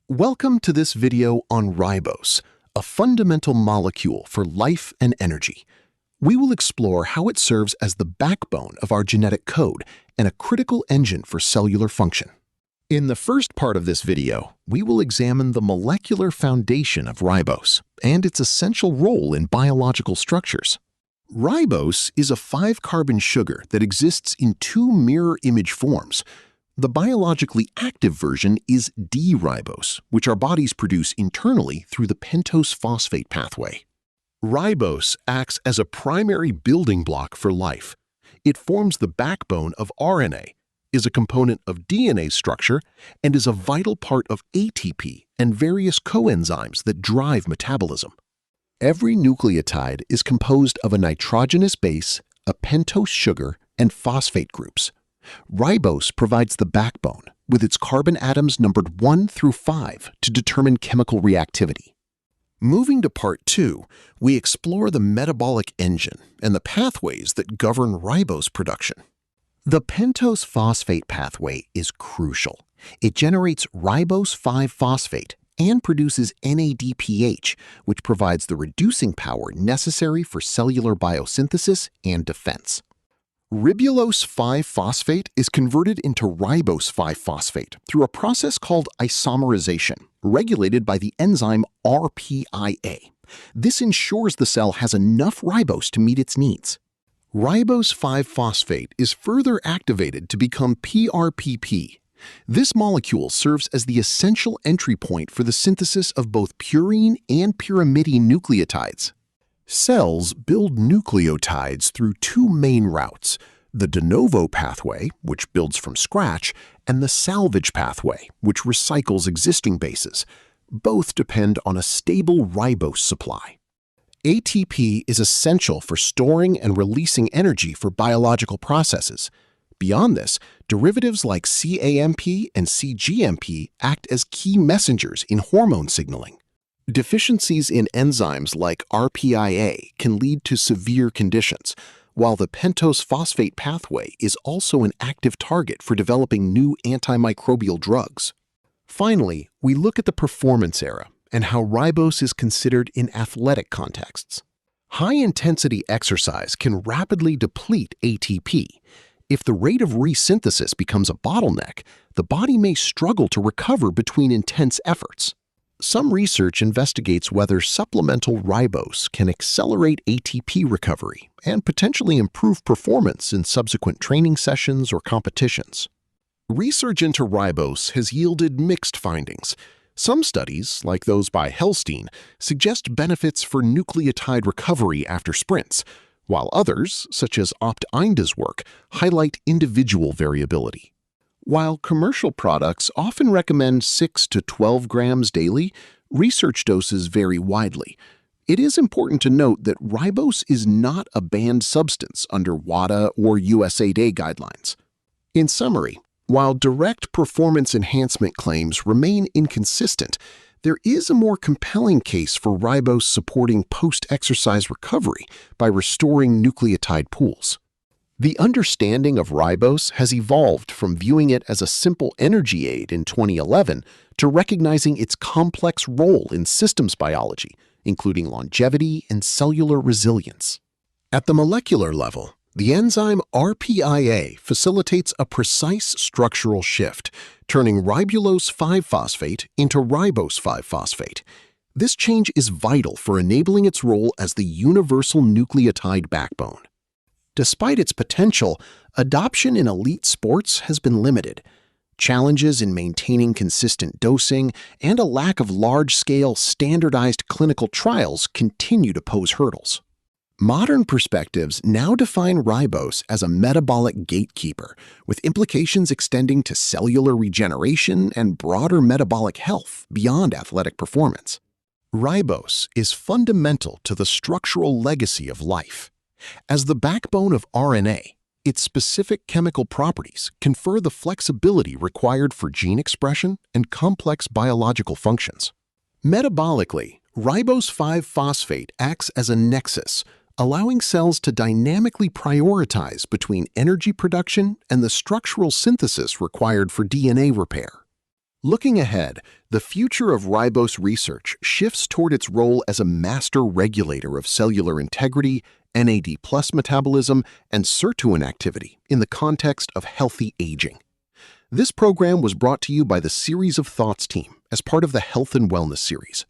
Welcome to this video on ribose, a fundamental molecule for life and energy. We will explore how it serves as the backbone of our genetic code and a critical engine for cellular function. In the first part of this video, we will examine the molecular foundation of ribose and its essential role in biological structures. Ribose is a 5-carbon sugar that exists in two mirror image forms. The biologically active version is d-ribose, which our bodies produce internally through the pentose phosphate pathway. Ribose acts as a primary building block for life. It forms the backbone of RNA, is a component of DNA structure, and is a vital part of ATP and various coenzymes that drive metabolism. Every nucleotide is composed of a nitrogenous base, a pentose sugar, and phosphate groups. Ribose provides the backbone, with its carbon atoms numbered 1 through 5 to determine chemical reactivity. Moving to part 2, we explore the metabolic engine and the pathways that govern ribose production. The pentose phosphate pathway is crucial. It generates ribose 5-phosphate and produces NADPH, which provides the reducing power necessary for cellular biosynthesis and defense. Ribulose 5-phosphate is converted into ribose 5-phosphate through a process called isomerization, regulated by the enzyme RPIA. This ensures the cell has enough ribose to meet its needs. Ribose 5-phosphate is further activated to become PRPP. This molecule serves as the essential entry point for the synthesis of both purine and pyrimidine nucleotides. Cells build nucleotides through two main routes, the de novo pathway, which builds from scratch, and the salvage pathway, which recycles existing bases. Both depend on a stable ribose supply. ATP is essential for storing and releasing energy for biological processes. Beyond this, derivatives like CAMP and CGMP act as key messengers in hormone signaling. Deficiencies in enzymes like RPIA can lead to severe conditions, while the pentose phosphate pathway is also an active target for developing new antimicrobial drugs. Finally, we look at the performance era and how ribose is considered in athletic contexts. High-intensity exercise can rapidly deplete ATP. If the rate of resynthesis becomes a bottleneck, the body may struggle to recover between intense efforts. Some research investigates whether supplemental ribose can accelerate ATP recovery and potentially improve performance in subsequent training sessions or competitions. Research into ribose has yielded mixed findings. Some studies, like those by Helstein, suggest benefits for nucleotide recovery after sprints, while others, such as Opt-Einda's work, highlight individual variability. While commercial products often recommend 6 to 12 grams daily, research doses vary widely. It is important to note that ribose is not a banned substance under WADA or USAID guidelines. In summary, while direct performance enhancement claims remain inconsistent, there is a more compelling case for ribose supporting post-exercise recovery by restoring nucleotide pools. The understanding of ribose has evolved from viewing it as a simple energy aid in 2011 to recognizing its complex role in systems biology, including longevity and cellular resilience. At the molecular level, the enzyme RPIA facilitates a precise structural shift, turning ribulose 5-phosphate into ribose 5-phosphate. This change is vital for enabling its role as the universal nucleotide backbone. Despite its potential, adoption in elite sports has been limited. Challenges in maintaining consistent dosing and a lack of large-scale standardized clinical trials continue to pose hurdles. Modern perspectives now define ribose as a metabolic gatekeeper, with implications extending to cellular regeneration and broader metabolic health beyond athletic performance. Ribose is fundamental to the structural legacy of life. As the backbone of RNA, its specific chemical properties confer the flexibility required for gene expression and complex biological functions. Metabolically, ribose 5-phosphate acts as a nexus, allowing cells to dynamically prioritize between energy production and the structural synthesis required for DNA repair. Looking ahead, the future of ribose research shifts toward its role as a master regulator of cellular integrity, NAD+ metabolism, and sirtuin activity in the context of healthy aging. This program was brought to you by the Series of Thoughts team as part of the Health and Wellness series.